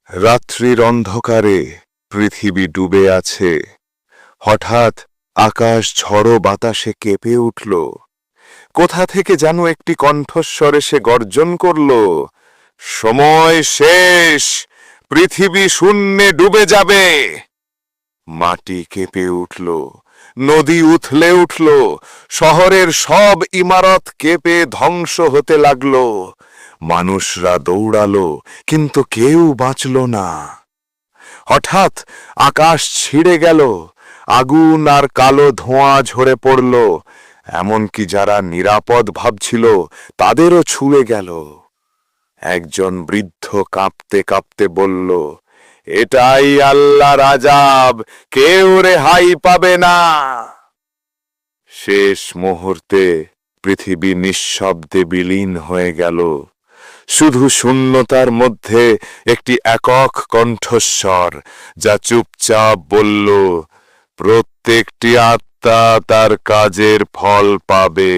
রাত্রির অন্ধকারে পৃথিবী ডুবে আছে। হঠাৎ আকাশ ঝড়ো বাতাসে কেঁপে উঠল। কোথা থেকে যেন একটি কণ্ঠস্বর এসে গর্জন করল, সময় শেষ, পৃথিবী শূন্যে ডুবে যাবে। মাটি কেঁপে উঠল, নদী উথলে উঠল, শহরের সব ইমারত কেঁপে ধ্বংস হতে লাগল। মানুষরা দৌড়ালো, কিন্তু কেউ বাঁচল না। হঠাৎ আকাশ ছিঁড়ে গেল, আগুন আর কালো ধোঁয়া ঝরে পড়ল। এমনকি যারা নিরাপদ ভাবছিল তাদেরও ছুঁয়ে গেল। একজন বৃদ্ধ কাঁপতে কাঁপতে বলল, এটাই আল্লাহর আযাব, কেউ রেহাই পাবে না। শেষ মুহূর্তে পৃথিবী নিঃশব্দে বিলীন হয়ে গেল। শুধু শূন্যতার মধ্যে একটি একক কণ্ঠস্বর, যা চুপচাপ বলল, প্রত্যেকটি আত্মা তার কাজের ফল পাবে।